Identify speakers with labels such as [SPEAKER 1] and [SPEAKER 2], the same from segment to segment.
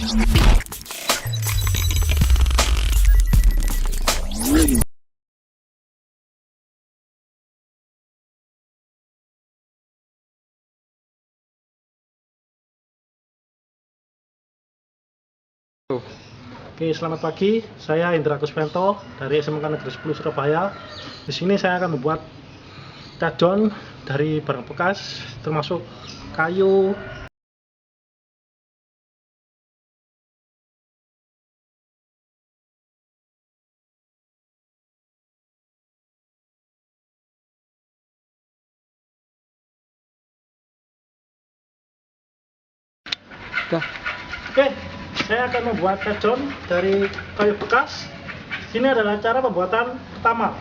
[SPEAKER 1] Oke, selamat pagi. Saya Indra Kusmento dari SMK Negeri 10 Surabaya. Di sini saya akan membuat tadon dari barang bekas, termasuk kayu, Oke, saya akan membuat tadon dari kayu bekas. Ini adalah cara pembuatan pertama.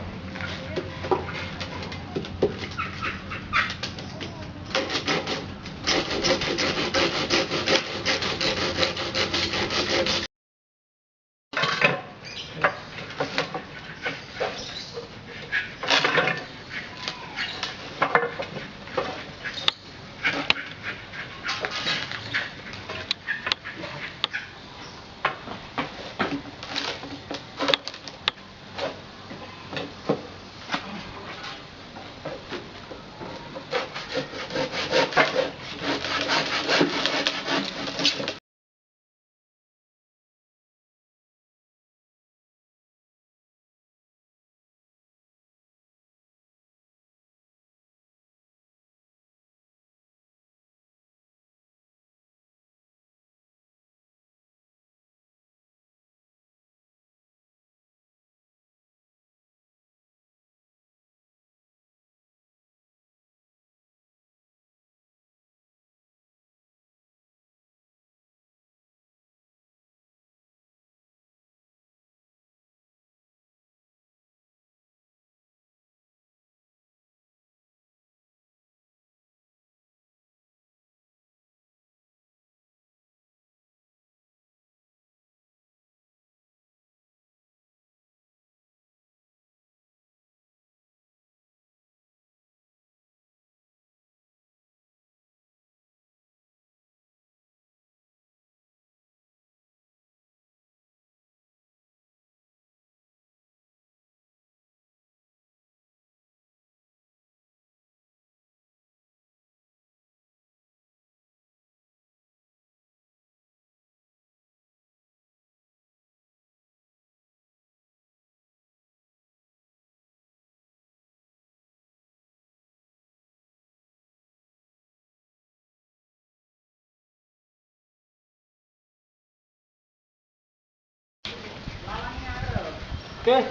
[SPEAKER 1] Oke,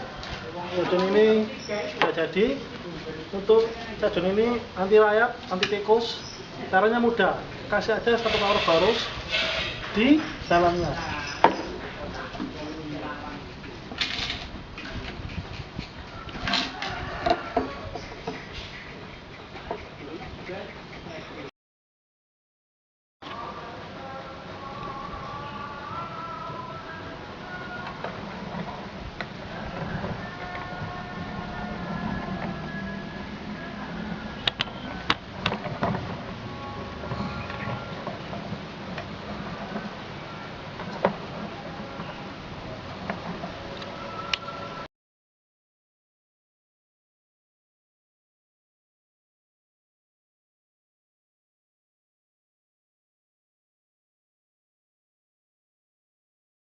[SPEAKER 1] tadon ini sudah jadi. Untuk tadon ini anti rayap, anti tikus. Caranya mudah, kasih aja satu kalor barus di dalamnya.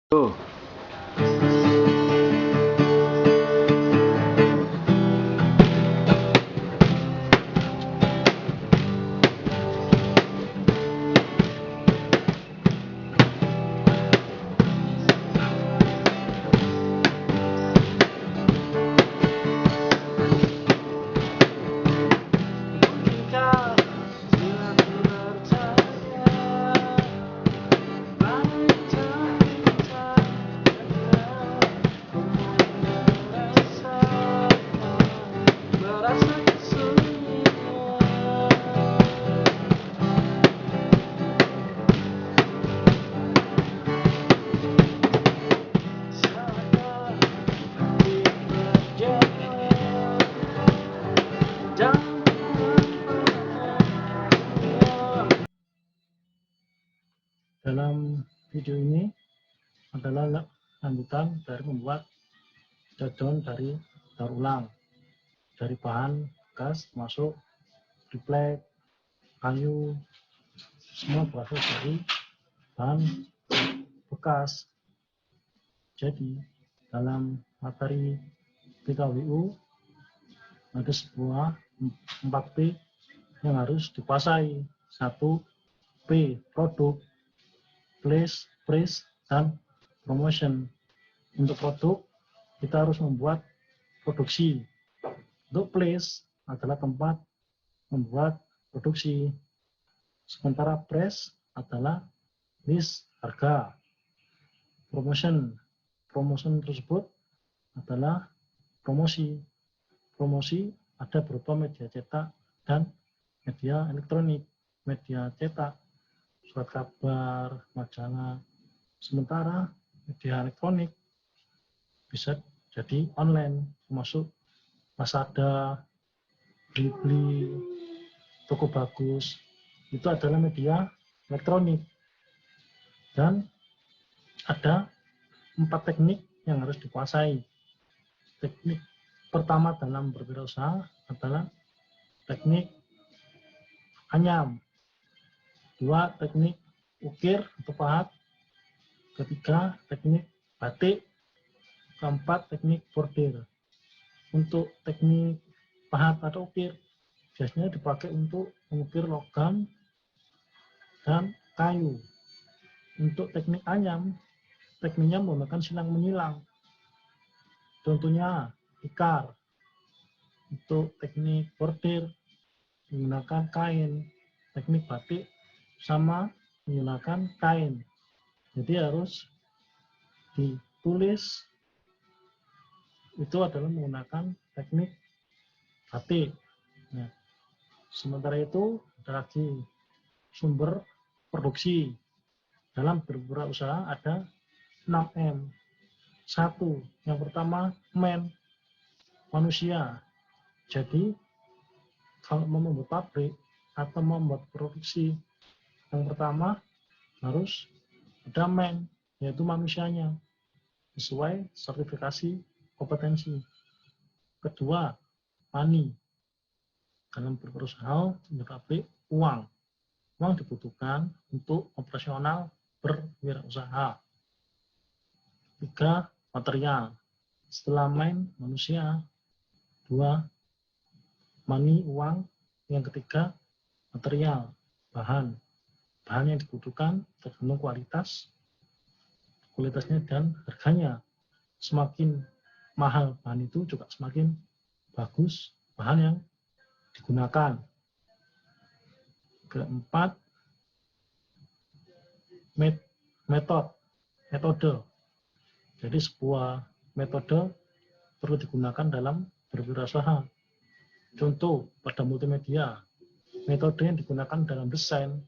[SPEAKER 1] Tuh. video ini adalah lanjutan dari membuat jadon dari daur ulang dari bahan bekas, termasuk triplek, kayu, semua berasal dari bahan bekas. Jadi dalam materi PKWU ada sebuah 4P yang harus dikuasai. 1. P, produk, place, price, dan promotion. Untuk produk, kita harus membuat produksi. Untuk place adalah tempat membuat produksi. Sementara price adalah list harga. Promotion tersebut adalah promosi. Promosi ada berupa media cetak dan media elektronik. Media cetak, surat kabar, majalah. Sementara media elektronik bisa jadi online, termasuk Lazada, Blibli, Toko Bagus. Itu adalah media elektronik. Dan ada 4 teknik yang harus dikuasai. Teknik pertama dalam berwirausaha adalah teknik anyam. 2. Teknik ukir atau pahat. 3. Teknik batik. 4. Teknik bordir. Untuk teknik pahat atau ukir biasanya dipakai untuk mengukir logam dan kayu. Untuk teknik anyam, tekniknya menggunakan silang menyilang. Contohnya tikar. Untuk teknik bordir menggunakan kain. Teknik batik sama menggunakan kain. Jadi harus ditulis itu adalah menggunakan teknik batik. Nah, sementara itu ada lagi sumber produksi. Dalam berwirausaha ada 6M. 1. Yang pertama man, manusia. Jadi kalau mau membuat pabrik atau membuat produksi, yang pertama harus ada man, yaitu manusianya, sesuai sertifikasi kompetensi. Kedua, money. Dalam berusaha di pabrik, uang. Uang dibutuhkan untuk operasional berwirausaha. 3. Material. Setelah main, manusia. 2. Money, uang. Yang ketiga, material, bahan. Bahan yang dibutuhkan tergantung kualitasnya dan harganya. Semakin mahal bahan itu juga semakin bagus bahan yang digunakan. Keempat, metode. Jadi sebuah metode perlu digunakan dalam berwirausaha. Contoh pada multimedia, metode yang digunakan dalam desain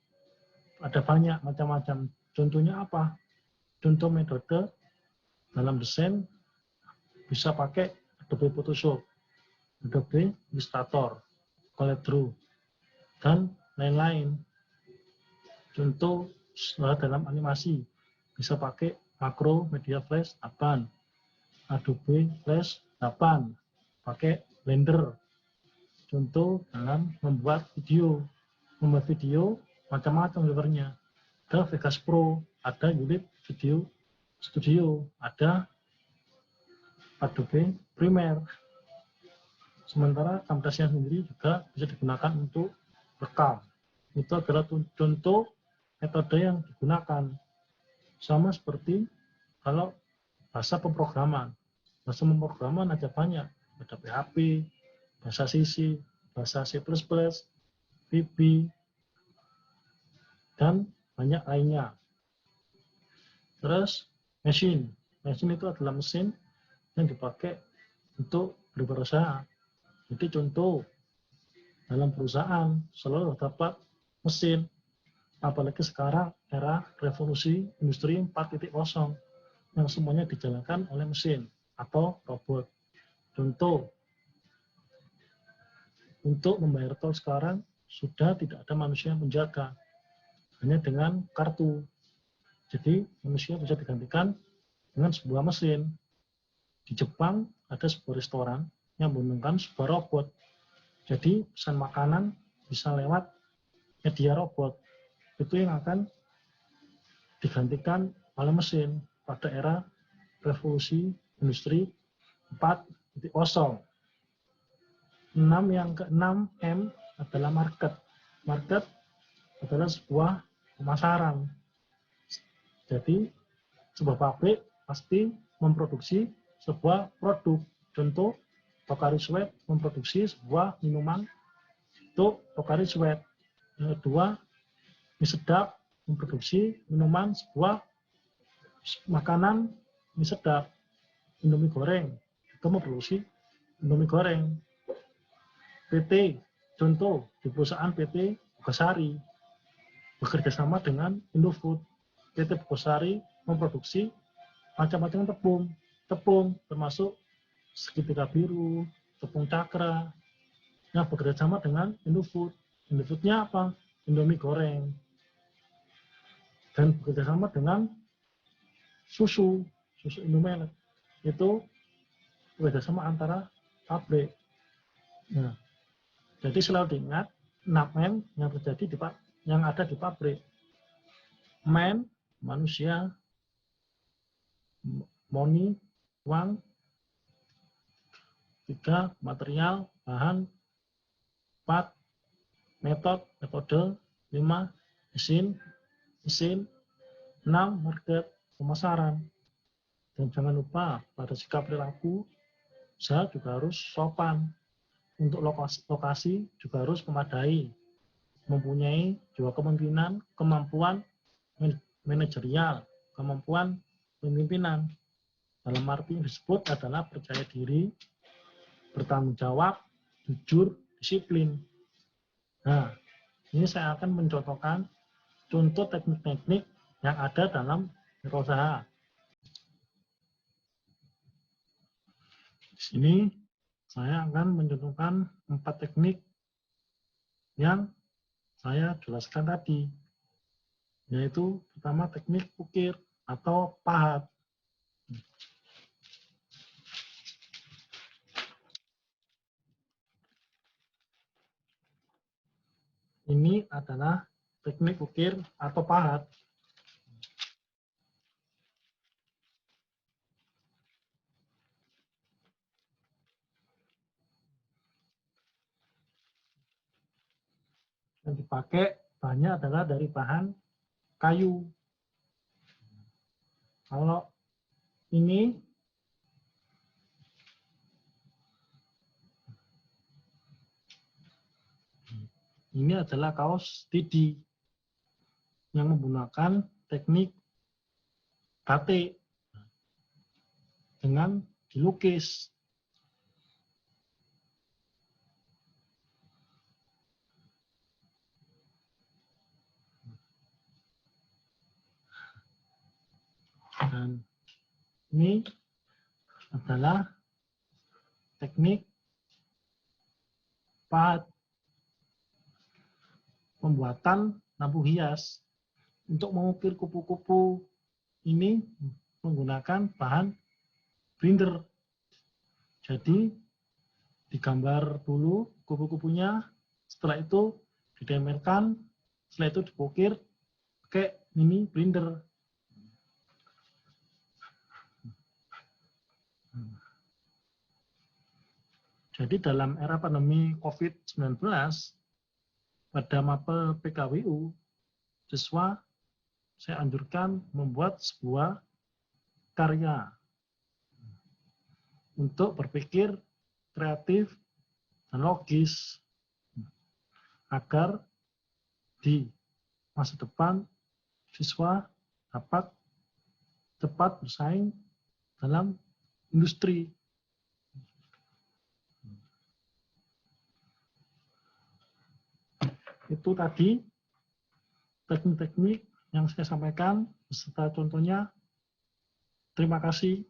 [SPEAKER 1] ada banyak macam-macam. Contohnya apa? Contoh metode dalam desain bisa pakai Adobe Photoshop, Adobe Illustrator, CorelDRAW, dan lain-lain. Contoh dalam animasi bisa pakai Makro Media Flash 8, Adobe Flash 8, pakai Blender. Contoh dalam membuat video macam-macam fiturnya. Ada Vegas Pro, ada Unity Video Studio, ada Adobe Premiere. Sementara Camtasia sendiri juga bisa digunakan untuk rekam. Itu adalah contoh metode yang digunakan. Sama seperti kalau bahasa pemrograman. Bahasa pemrograman ada banyak. Ada PHP, bahasa C, bahasa C++, VB, dan banyak lainnya. Terus mesin. Mesin itu adalah mesin yang dipakai untuk berwirausaha. Jadi contoh dalam perusahaan selalu terdapat mesin, apalagi sekarang era revolusi industri 4.0 yang semuanya dijalankan oleh mesin atau robot. Contoh, untuk membayar tol sekarang sudah tidak ada manusia yang menjaga, hanya dengan kartu. Jadi manusia bisa digantikan dengan sebuah mesin. Di Jepang ada sebuah restoran yang menggunakan sebuah robot. Jadi pesan makanan bisa lewat media robot. Itu yang akan digantikan oleh mesin pada era revolusi industri 4.0. Yang keenam, M adalah market. Market adalah sebuah pemasaran. Jadi sebuah pabrik pasti memproduksi sebuah produk. Contoh, Pocari Sweat memproduksi sebuah minuman untuk Pocari Sweat. Yang kedua, mie sedap memproduksi minuman sebuah makanan mie sedap. Indomie goreng itu memproduksi Indomie goreng. PT, contoh di perusahaan PT Bogasari bekerja sama dengan Indofood. PT Bogasari memproduksi macam-macam tepung termasuk segitiga biru, tepung cakra yang bekerja sama dengan Indofood. Indofoodnya apa? Indomie goreng. Dan bekerja sama dengan susu Indomilk. Itu bekerja sama antara pabrik. Nah, jadi selalu diingat 6 M yang terjadi yang ada di pabrik. Man, manusia, money, uang, 3, material, bahan, 4, metode, 5, mesin, 6, market, pemasaran. Dan jangan lupa pada sikap perilaku, usaha juga harus sopan. Untuk lokasi juga harus memadai, mempunyai jiwa kepemimpinan, kemampuan manajerial, kemampuan pemimpinan. Dalam arti yang disebut adalah percaya diri, bertanggung jawab, jujur, disiplin. Nah, ini saya akan mencontohkan contoh teknik-teknik yang ada dalam wirausaha. Di sini saya akan mencontohkan 4 teknik yang saya jelaskan tadi, yaitu pertama teknik ukir atau pahat. Ini adalah teknik ukir atau pahat. Yang dipakai bahannya adalah dari bahan kayu. Kalau ini adalah kaos tidi yang menggunakan teknik batik dengan dilukis. Dan ini adalah teknik pahat pembuatan lampu hias. Untuk mengukir kupu-kupu ini menggunakan bahan binder. Jadi digambar dulu kupu-kupunya, setelah itu ditempelkan, setelah itu diukir pakai mini binder. Jadi dalam era pandemi COVID-19, pada mapel PKWU, siswa saya anjurkan membuat sebuah karya untuk berpikir kreatif dan logis agar di masa depan siswa dapat cepat bersaing dalam industri. Itu tadi teknik-teknik yang saya sampaikan beserta contohnya. Terima kasih.